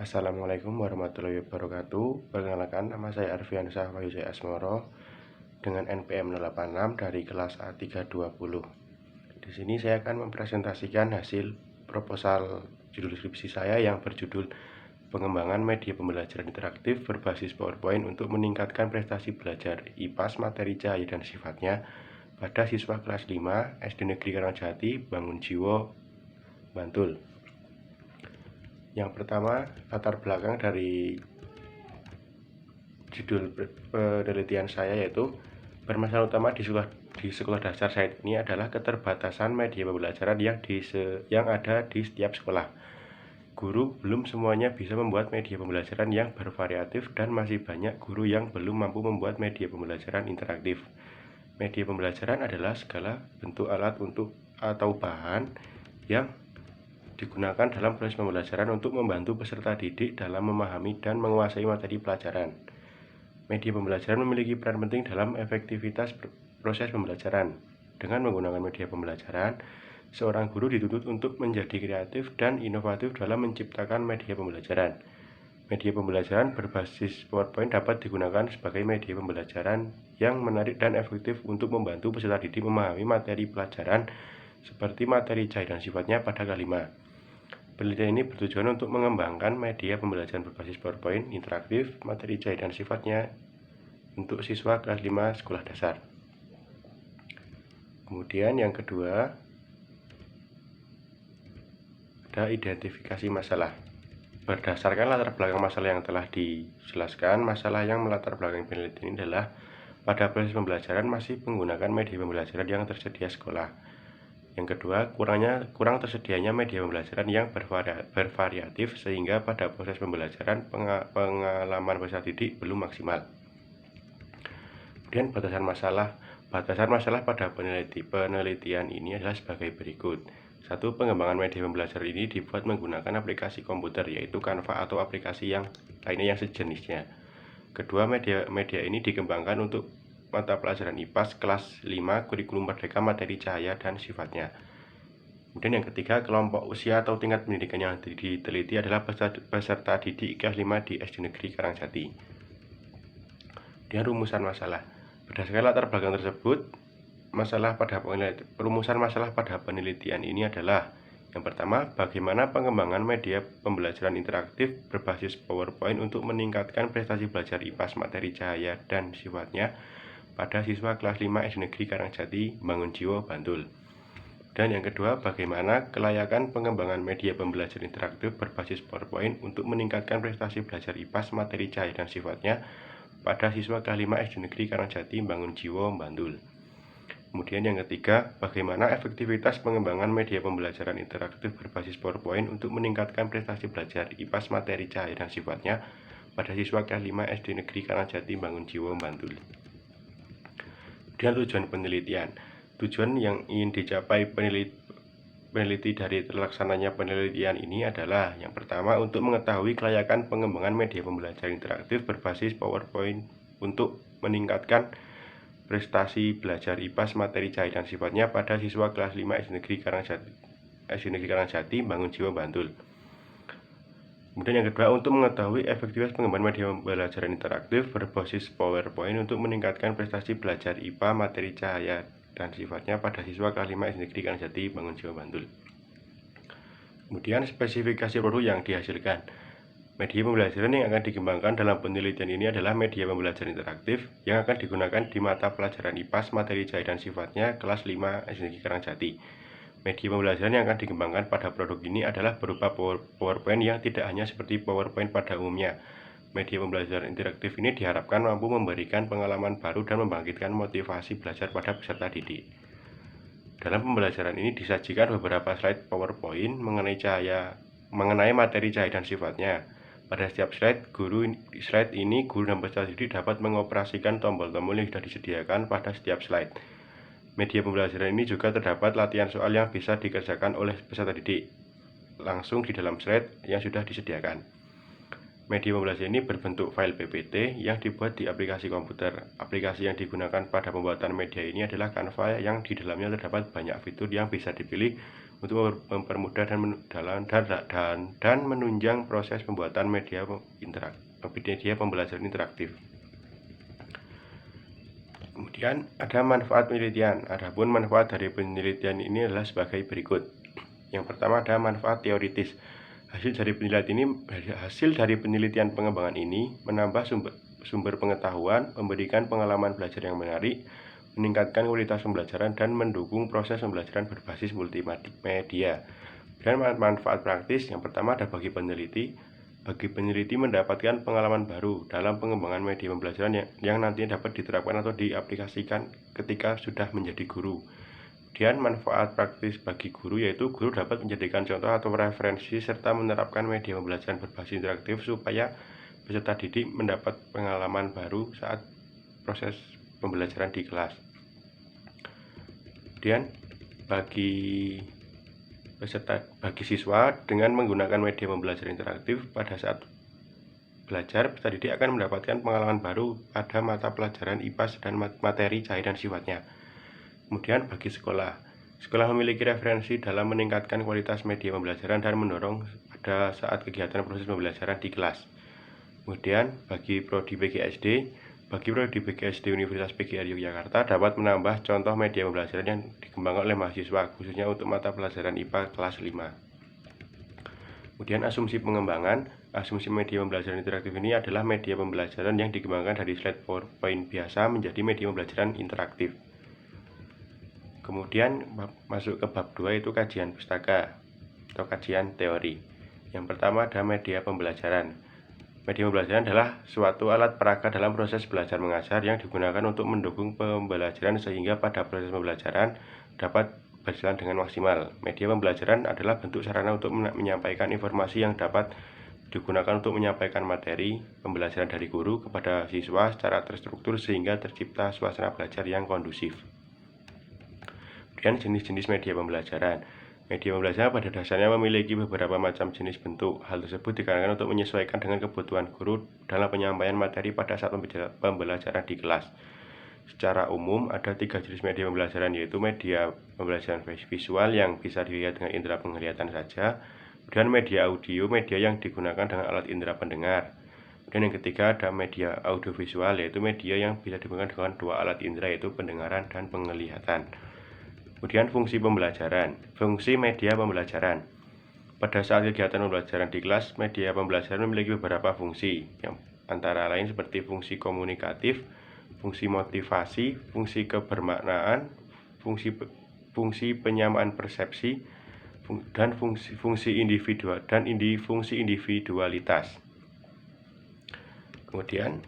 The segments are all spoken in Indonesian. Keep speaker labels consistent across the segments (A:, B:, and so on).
A: Assalamualaikum warahmatullahi wabarakatuh. Perkenalkan, nama saya Arfiansyah Wahyusai Asmoro dengan NPM 086 dari kelas A320. Di sini saya akan mempresentasikan hasil proposal judul skripsi saya yang berjudul Pengembangan Media Pembelajaran Interaktif berbasis PowerPoint untuk meningkatkan prestasi belajar IPAS materi cahaya dan sifatnya pada siswa kelas 5 SD Negeri Karangjati, Bangunjiwo, Bantul. Yang pertama, latar belakang dari judul penelitian saya yaitu permasalahan utama di sekolah dasar saya ini adalah keterbatasan media pembelajaran yang ada di setiap sekolah. Guru belum semuanya bisa membuat media pembelajaran yang bervariatif dan masih banyak guru yang belum mampu membuat media pembelajaran interaktif. Media pembelajaran adalah segala bentuk alat atau bahan yang digunakan dalam proses pembelajaran untuk membantu peserta didik dalam memahami dan menguasai materi pelajaran. Media pembelajaran memiliki peran penting dalam efektivitas proses pembelajaran. Dengan menggunakan media pembelajaran, seorang guru dituntut untuk menjadi kreatif dan inovatif dalam menciptakan media pembelajaran. Media pembelajaran berbasis PowerPoint dapat digunakan sebagai media pembelajaran yang menarik dan efektif untuk membantu peserta didik memahami materi pelajaran seperti materi cahaya dan sifatnya pada kelas 5. Penelitian ini bertujuan untuk mengembangkan media pembelajaran berbasis PowerPoint interaktif, materi cahaya dan sifatnya untuk siswa kelas 5 sekolah dasar. Kemudian yang kedua, ada identifikasi masalah. Berdasarkan latar belakang masalah yang telah dijelaskan, masalah yang melatar belakang penelitian ini adalah pada proses pembelajaran masih menggunakan media pembelajaran yang tersedia sekolah. Yang kedua, kurang tersedianya media pembelajaran yang bervariatif sehingga pada proses pembelajaran pengalaman peserta didik belum maksimal. Kemudian batasan masalah pada penelitian ini adalah sebagai berikut. 1. Pengembangan media pembelajaran ini dibuat menggunakan aplikasi komputer yaitu Canva atau aplikasi yang lainnya yang sejenisnya. Kedua, media ini dikembangkan untuk mata pelajaran IPAS kelas 5 kurikulum merdeka materi cahaya dan sifatnya. Kemudian yang ketiga, kelompok usia atau tingkat pendidikan yang diteliti adalah peserta didik kelas 5 di SD Negeri Karangjati. Kemudian rumusan masalah. Berdasarkan latar belakang tersebut, rumusan masalah pada penelitian ini adalah: yang pertama, bagaimana pengembangan media pembelajaran interaktif berbasis PowerPoint untuk meningkatkan prestasi belajar IPAS materi cahaya dan sifatnya pada siswa kelas 5 SD Negeri Karangjati, Bangunjiwo, Bantul. Dan yang kedua, bagaimana kelayakan pengembangan media pembelajaran interaktif berbasis PowerPoint untuk meningkatkan prestasi belajar IPAS materi cahaya dan sifatnya pada siswa kelas 5 SD Negeri Karangjati, Bangunjiwo, Bantul. Kemudian yang ketiga, bagaimana efektivitas pengembangan media pembelajaran interaktif berbasis PowerPoint untuk meningkatkan prestasi belajar IPAS materi cahaya dan sifatnya pada siswa kelas 5 SD Negeri Karangjati, Bangunjiwo, Bantul. Kemudian tujuan penelitian. Tujuan yang ingin dicapai peneliti dari terlaksananya penelitian ini adalah: yang pertama, untuk mengetahui kelayakan pengembangan media pembelajaran interaktif berbasis PowerPoint untuk meningkatkan prestasi belajar IPAS materi cahaya dan sifatnya pada siswa kelas 5 SD Negeri Karangjati, Bangunjiwo, Bantul. Kemudian yang kedua, untuk mengetahui efektivitas pengembangan media pembelajaran interaktif berbasis PowerPoint untuk meningkatkan prestasi belajar IPA materi cahaya dan sifatnya pada siswa kelas 5 SD Negeri Karangjati, Bangunjiwo, Bantul. Kemudian spesifikasi produk yang dihasilkan. Media pembelajaran yang akan dikembangkan dalam penelitian ini adalah media pembelajaran interaktif yang akan digunakan di mata pelajaran IPAS materi cahaya dan sifatnya kelas 5 SD Negeri Karangjati. Media pembelajaran yang akan dikembangkan pada produk ini adalah berupa PowerPoint yang tidak hanya seperti PowerPoint pada umumnya. Media pembelajaran interaktif ini diharapkan mampu memberikan pengalaman baru dan membangkitkan motivasi belajar pada peserta didik. Dalam pembelajaran ini disajikan beberapa slide PowerPoint mengenai materi cahaya dan sifatnya. Pada setiap slide ini guru dan peserta didik dapat mengoperasikan tombol-tombol yang sudah disediakan pada setiap slide. Media pembelajaran ini juga terdapat latihan soal yang bisa dikerjakan oleh peserta didik langsung di dalam slide yang sudah disediakan. Media pembelajaran ini berbentuk file PPT yang dibuat di aplikasi komputer. Aplikasi yang digunakan pada pembuatan media ini adalah Canva yang di dalamnya terdapat banyak fitur yang bisa dipilih untuk mempermudah dan menunjang proses pembuatan media pembelajaran interaktif. Kemudian ada manfaat penelitian. Adapun manfaat dari penelitian ini adalah sebagai berikut. Yang pertama ada manfaat teoritis. Hasil dari penelitian pengembangan ini menambah sumber pengetahuan, memberikan pengalaman belajar yang menarik, meningkatkan kualitas pembelajaran, dan mendukung proses pembelajaran berbasis multimedia. Dan manfaat praktis yang pertama ada bagi peneliti. Bagi peneliti mendapatkan pengalaman baru dalam pengembangan media pembelajaran yang nantinya dapat diterapkan atau diaplikasikan ketika sudah menjadi guru. Kemudian manfaat praktis bagi guru yaitu guru dapat menjadikan contoh atau referensi serta menerapkan media pembelajaran berbasis interaktif supaya peserta didik mendapat pengalaman baru saat proses pembelajaran di kelas. Kemudian bagi siswa dengan menggunakan media pembelajaran interaktif pada saat belajar, peserta didik akan mendapatkan pengalaman baru pada mata pelajaran IPAS dan materi cahaya dan sifatnya. Kemudian bagi sekolah memiliki referensi dalam meningkatkan kualitas media pembelajaran dan mendorong pada saat kegiatan proses pembelajaran di kelas. Kemudian bagi prodi PGSD Universitas PGRI Yogyakarta dapat menambah contoh media pembelajaran yang dikembangkan oleh mahasiswa, khususnya untuk mata pelajaran IPA kelas 5. Kemudian asumsi pengembangan. Asumsi media pembelajaran interaktif ini adalah media pembelajaran yang dikembangkan dari slide PowerPoint biasa menjadi media pembelajaran interaktif. Kemudian masuk ke bab 2 itu kajian pustaka atau kajian teori. Yang pertama ada media pembelajaran. Media pembelajaran adalah suatu alat peraga dalam proses belajar mengajar yang digunakan untuk mendukung pembelajaran sehingga pada proses pembelajaran dapat berjalan dengan maksimal. Media pembelajaran adalah bentuk sarana untuk menyampaikan informasi yang dapat digunakan untuk menyampaikan materi pembelajaran dari guru kepada siswa secara terstruktur sehingga tercipta suasana belajar yang kondusif. Kemudian jenis-jenis media pembelajaran. Media pembelajaran pada dasarnya memiliki beberapa macam jenis bentuk. Hal tersebut dikarenakan untuk menyesuaikan dengan kebutuhan guru dalam penyampaian materi pada saat pembelajaran di kelas. Secara umum ada 3 jenis media pembelajaran, yaitu media pembelajaran visual yang bisa dilihat dengan indera penglihatan saja, kemudian media audio, media yang digunakan dengan alat indera pendengar. Dan yang ketiga ada media audiovisual, yaitu media yang bisa digunakan dengan 2 alat indera, yaitu pendengaran dan penglihatan. Kemudian fungsi pembelajaran. Fungsi media pembelajaran. Pada saat kegiatan pembelajaran di kelas, media pembelajaran memiliki beberapa fungsi, yang antara lain seperti fungsi komunikatif, fungsi motivasi, fungsi kebermaknaan, fungsi penyamaan persepsi, dan fungsi individualitas. Kemudian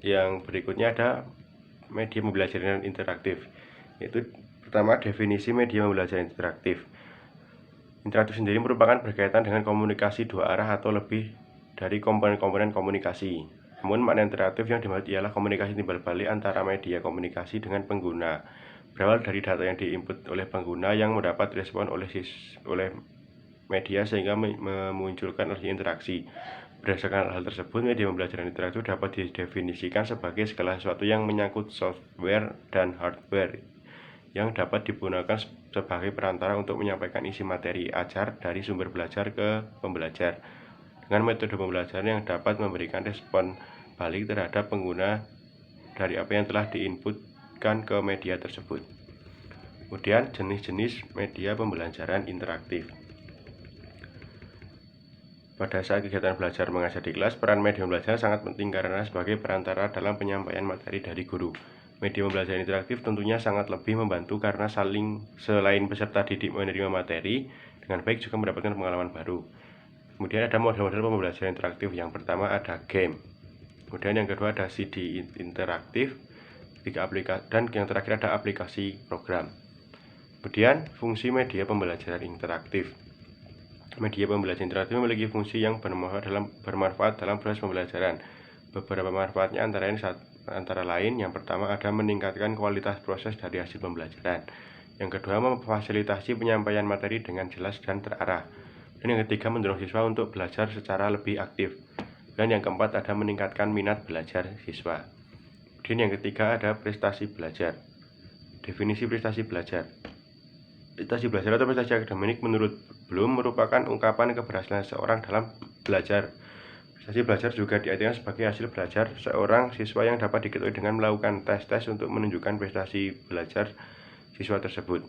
A: yang berikutnya ada media pembelajaran interaktif, yaitu pertama definisi media pembelajaran interaktif. Interaktif sendiri merupakan berkaitan dengan komunikasi 2 arah atau lebih dari komponen-komponen komunikasi. Namun makna interaktif yang dimaksud ialah komunikasi timbal balik antara media komunikasi dengan pengguna, berawal dari data yang diinput oleh pengguna yang mendapat respon oleh media sehingga memunculkan interaksi. Berdasarkan hal tersebut, media pembelajaran interaktif dapat didefinisikan sebagai segala sesuatu yang menyangkut software dan hardware yang dapat digunakan sebagai perantara untuk menyampaikan isi materi ajar dari sumber belajar ke pembelajar dengan metode pembelajaran yang dapat memberikan respon balik terhadap pengguna dari apa yang telah diinputkan ke media tersebut. Kemudian jenis-jenis media pembelajaran interaktif. Pada saat kegiatan belajar mengajar di kelas, peran media pembelajaran sangat penting karena sebagai perantara dalam penyampaian materi dari guru. Media pembelajaran interaktif tentunya sangat lebih membantu karena selain peserta didik menerima materi dengan baik juga mendapatkan pengalaman baru. Kemudian ada model-model pembelajaran interaktif. Yang pertama ada game. Kemudian yang kedua ada CD interaktif. Dan yang terakhir ada aplikasi program. Kemudian fungsi media pembelajaran interaktif. Media pembelajaran interaktif memiliki fungsi yang bermanfaat dalam proses pembelajaran. Beberapa manfaatnya antara lain yang pertama ada meningkatkan kualitas proses dari hasil pembelajaran. Yang kedua memfasilitasi penyampaian materi dengan jelas dan terarah. Dan yang ketiga mendorong siswa untuk belajar secara lebih aktif. Dan yang keempat ada meningkatkan minat belajar siswa. Dan yang ketiga ada prestasi belajar. Definisi prestasi belajar. Prestasi belajar atau prestasi akademik menurut Bloom merupakan ungkapan keberhasilan seseorang dalam belajar. Prestasi belajar juga diartikan sebagai hasil belajar seorang siswa yang dapat diketahui dengan melakukan tes-tes untuk menunjukkan prestasi belajar siswa tersebut.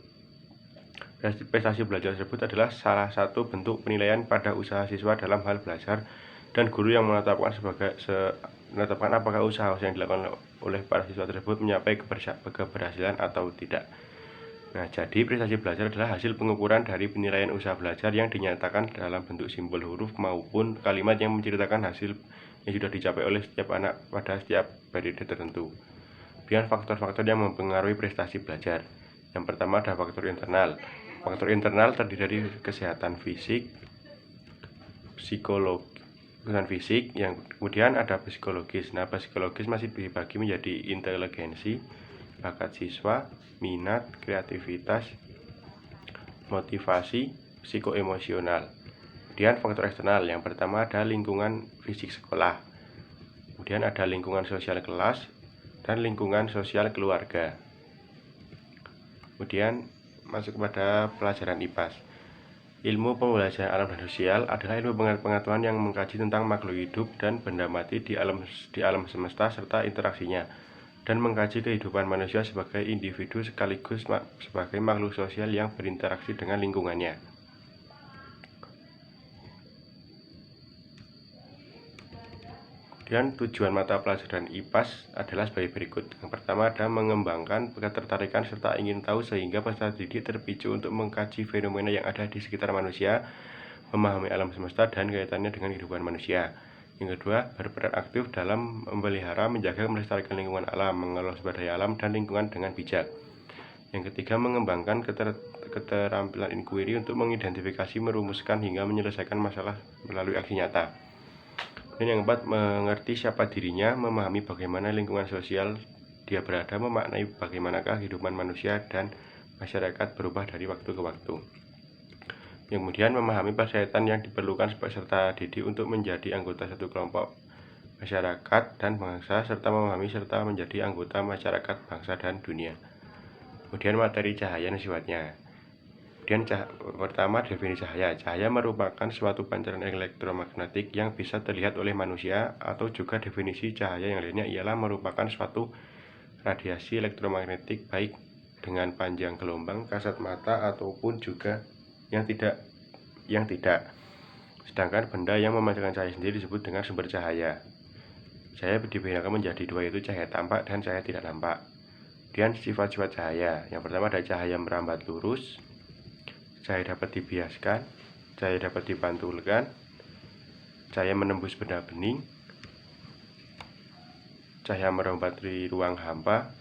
A: Prestasi belajar tersebut adalah salah satu bentuk penilaian pada usaha siswa dalam hal belajar, dan guru yang menetapkan apakah usaha yang dilakukan oleh para siswa tersebut mencapai keberhasilan atau tidak. Nah, jadi prestasi belajar adalah hasil pengukuran dari penilaian usaha belajar yang dinyatakan dalam bentuk simbol huruf maupun kalimat yang menceritakan hasil yang sudah dicapai oleh setiap anak pada setiap periode tertentu. Kemudian faktor-faktor yang mempengaruhi prestasi belajar. Yang pertama ada faktor internal. Faktor internal terdiri dari kesehatan fisik, yang kemudian ada psikologis. Nah, psikologis masih dibagi menjadi inteligensi, bakat siswa, minat, kreativitas, motivasi, psikoemosional. Kemudian faktor eksternal, yang pertama ada lingkungan fisik sekolah, kemudian ada lingkungan sosial kelas, dan lingkungan sosial keluarga. Kemudian masuk kepada pelajaran IPAS. Ilmu pembelajaran alam dan sosial adalah ilmu pengetahuan yang mengkaji tentang makhluk hidup dan benda mati di alam semesta serta interaksinya, dan mengkaji kehidupan manusia sebagai individu sekaligus sebagai makhluk sosial yang berinteraksi dengan lingkungannya. Kemudian tujuan mata pelajaran IPAS adalah sebagai berikut. Yang pertama ada mengembangkan ketertarikan serta ingin tahu sehingga peserta didik terpicu untuk mengkaji fenomena yang ada di sekitar manusia, memahami alam semesta dan kaitannya dengan kehidupan manusia. Yang kedua, berperan aktif dalam memelihara, menjaga, melestarikan lingkungan alam, mengelola sumber daya alam dan lingkungan dengan bijak. Yang ketiga, mengembangkan keterampilan inquiry untuk mengidentifikasi, merumuskan, hingga menyelesaikan masalah melalui aksi nyata. Dan yang keempat, mengerti siapa dirinya, memahami bagaimana lingkungan sosial dia berada, memaknai bagaimanakah kehidupan manusia dan masyarakat berubah dari waktu ke waktu. Kemudian memahami persyaratan yang diperlukan peserta didik untuk menjadi anggota satu kelompok masyarakat dan bangsa, serta memahami serta menjadi anggota masyarakat, bangsa, dan dunia. Kemudian materi cahaya dan sifatnya. Kemudian pertama definisi cahaya. Cahaya merupakan suatu pancaran elektromagnetik yang bisa terlihat oleh manusia, atau juga definisi cahaya yang lainnya ialah merupakan suatu radiasi elektromagnetik baik dengan panjang gelombang kasat mata ataupun juga yang tidak. Sedangkan benda yang memancarkan cahaya sendiri disebut dengan sumber cahaya. Cahaya dibedakan menjadi dua, yaitu cahaya tampak dan cahaya tidak nampak. Kemudian sifat-sifat cahaya. Yang pertama ada cahaya merambat lurus, cahaya dapat dibiaskan, cahaya dapat dipantulkan, cahaya menembus benda bening, cahaya merambat di ruang hampa,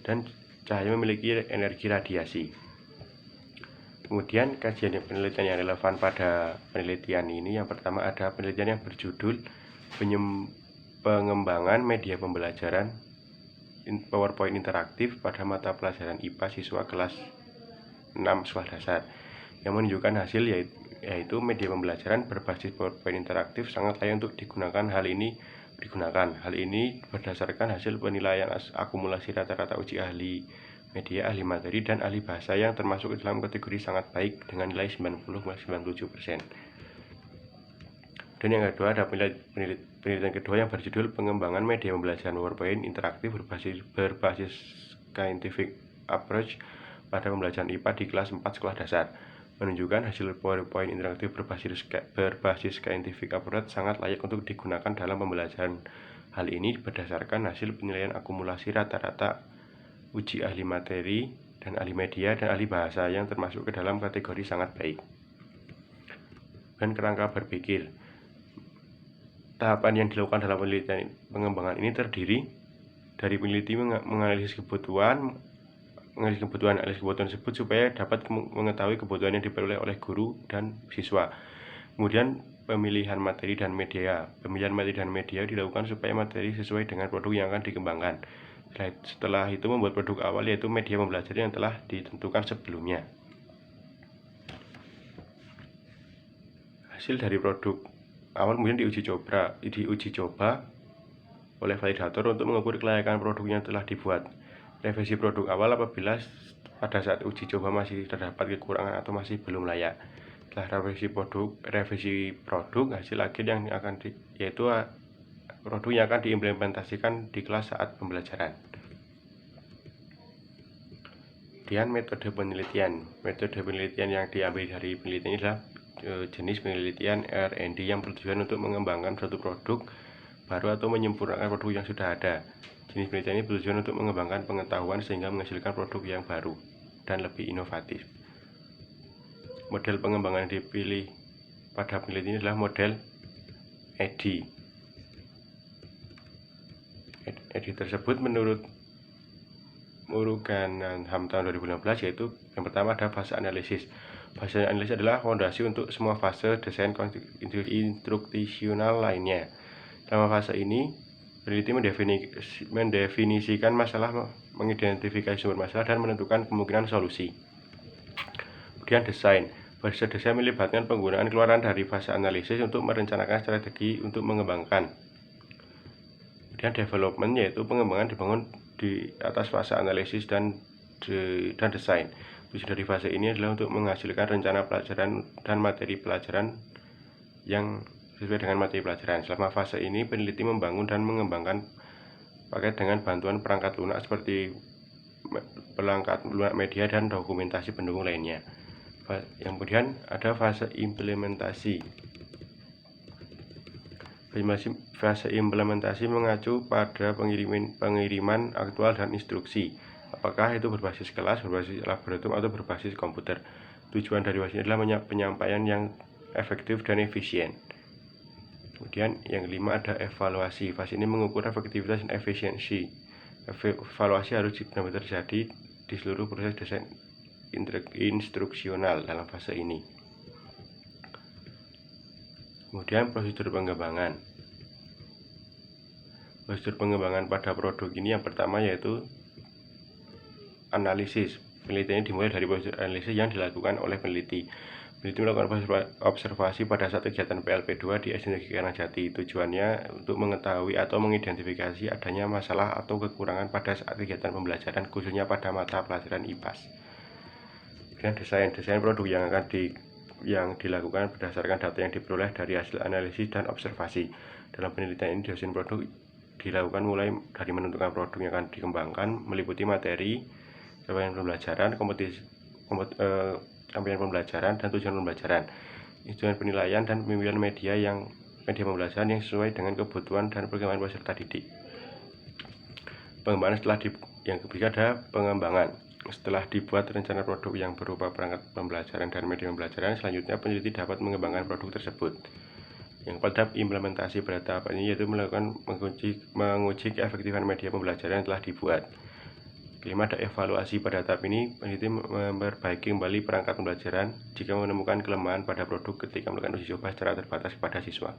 A: dan cahaya memiliki energi radiasi. Kemudian kajian penelitian yang relevan pada penelitian ini, yang pertama ada penelitian yang berjudul pengembangan media pembelajaran PowerPoint interaktif pada mata pelajaran IPA siswa kelas 6 sekolah dasar, yang menunjukkan hasil yaitu media pembelajaran berbasis PowerPoint interaktif sangat layak untuk digunakan. Hal ini berdasarkan hasil penilaian akumulasi rata-rata uji ahli media, ahli materi, dan ahli bahasa yang termasuk dalam kategori sangat baik dengan nilai 90-97%. Dan yang kedua ada penelitian kedua yang berjudul pengembangan media pembelajaran PowerPoint interaktif berbasis scientific approach pada pembelajaran IPA di kelas 4 sekolah dasar, menunjukkan hasil PowerPoint interaktif berbasis scientific approach sangat layak untuk digunakan dalam pembelajaran. Hal ini berdasarkan hasil penilaian akumulasi rata-rata uji ahli materi dan ahli media dan ahli bahasa yang termasuk ke dalam kategori sangat baik. Dan kerangka berpikir. Tahapan yang dilakukan dalam penelitian pengembangan ini terdiri dari peneliti menganalisis kebutuhan tersebut supaya dapat mengetahui kebutuhan yang diperoleh oleh guru dan siswa. Kemudian pemilihan materi dan media. Pemilihan materi dan media dilakukan supaya materi sesuai dengan produk yang akan dikembangkan. Setelah itu membuat produk awal, yaitu media pembelajaran yang telah ditentukan sebelumnya. Hasil dari produk awal kemudian diuji coba oleh validator untuk mengukur kelayakan produk yang telah dibuat. Revisi produk awal apabila pada saat uji coba masih terdapat kekurangan atau masih belum layak. Setelah revisi produk hasil akhir yang akan yaitu produk yang akan diimplementasikan di kelas saat pembelajaran. Kemudian metode penelitian. Metode penelitian yang diambil dari penelitian ini adalah jenis penelitian R&D yang bertujuan untuk mengembangkan suatu produk baru atau menyempurnakan produk yang sudah ada. Jenis penelitian ini bertujuan untuk mengembangkan pengetahuan sehingga menghasilkan produk yang baru dan lebih inovatif. Model pengembangan yang dipilih pada penelitian ini adalah model EDI. EDI tersebut menurut Muruganathan tahun 2016 yaitu yang pertama ada fase analisis. Fase analisis adalah fondasi untuk semua fase desain instruksional lainnya. Dalam fase ini, peneliti mendefinisikan masalah, mengidentifikasi sumber masalah, dan menentukan kemungkinan solusi. Kemudian desain. Fase desain melibatkan penggunaan keluaran dari fase analisis untuk merencanakan strategi untuk mengembangkan. Kemudian development yaitu pengembangan dibangun di atas fase analisis dan desain. Tujuan dari fase ini adalah untuk menghasilkan rencana pelajaran dan materi pelajaran yang sesuai dengan materi pelajaran. Selama fase ini, peneliti membangun dan mengembangkan paket dengan bantuan perangkat lunak seperti perangkat lunak media dan dokumentasi pendukung lainnya. Yang kemudian ada fase implementasi. Fase implementasi mengacu pada pengiriman aktual dan instruksi, apakah itu berbasis kelas, berbasis laboratorium, atau berbasis komputer. Tujuan dari fase ini adalah penyampaian yang efektif dan efisien. Kemudian yang kelima ada evaluasi. Fase ini mengukur efektivitas dan efisiensi. Evaluasi harus benar-benar terjadi di seluruh proses desain instruksional dalam fase ini. Kemudian prosedur pengembangan. Prosedur pengembangan pada produk ini yang pertama yaitu analisis. Penelitian ini dimulai dari prosedur analisis yang dilakukan oleh peneliti. Peneliti melakukan observasi pada saat kegiatan PLP2 di SD Negeri Karnajati. Tujuannya untuk mengetahui atau mengidentifikasi adanya masalah atau kekurangan pada saat kegiatan pembelajaran, khususnya pada mata pelajaran IPAS. Kemudian desain produk yang dilakukan berdasarkan data yang diperoleh dari hasil analisis dan observasi. Dalam penelitian ini, desain produk dilakukan mulai dari menentukan produk yang akan dikembangkan, meliputi materi, capaian pembelajaran, capaian pembelajaran, dan tujuan pembelajaran, instrumen penilaian, dan pemilihan media pembelajaran yang sesuai dengan kebutuhan dan perkembangan peserta didik. Pengembangan yang ketiga ada pengembangan. Setelah dibuat rencana produk yang berupa perangkat pembelajaran dan media pembelajaran, selanjutnya peneliti dapat mengembangkan produk tersebut. Yang keempat, implementasi pada tahap ini yaitu menguji keefektifan media pembelajaran yang telah dibuat. Kelima, ada evaluasi pada tahap ini, peneliti memperbaiki kembali perangkat pembelajaran jika menemukan kelemahan pada produk ketika melakukan uji coba secara terbatas kepada siswa.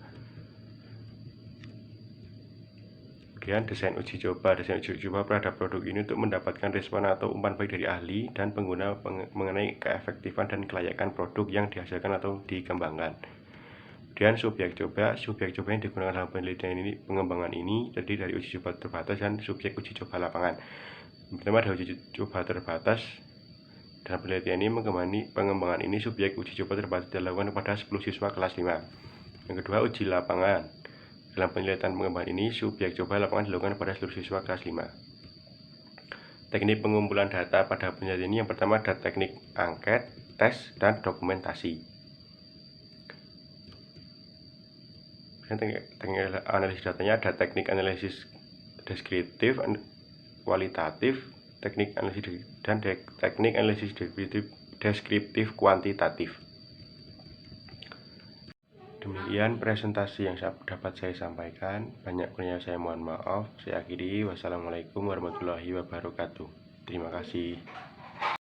A: Kemudian desain uji coba. Desain uji coba terhadap produk ini untuk mendapatkan respon atau umpan baik dari ahli dan pengguna mengenai keefektifan dan kelayakan produk yang dihasilkan atau dikembangkan. Kemudian subjek coba yang digunakan dalam penelitian ini, pengembangan ini terdiri dari uji coba terbatas dan subjek uji coba lapangan. Pertama ada uji coba terbatas. Dalam penelitian ini, pengembangan ini subjek uji coba terbatas dilakukan kepada 10 siswa kelas 5. Yang kedua, uji lapangan. Dalam penelitian pengembangan ini, subjek coba lapangan dilakukan pada seluruh siswa kelas 5. Teknik pengumpulan data pada penelitian ini yang pertama ada teknik angket, tes, dan dokumentasi. Teknik analisis datanya ada teknik analisis deskriptif, kualitatif, teknik analisis dan teknik analisis deskriptif kuantitatif. Demikian presentasi yang dapat saya sampaikan. Banyak kurangnya saya mohon maaf. Saya akhiri. Wassalamualaikum warahmatullahi wabarakatuh. Terima kasih.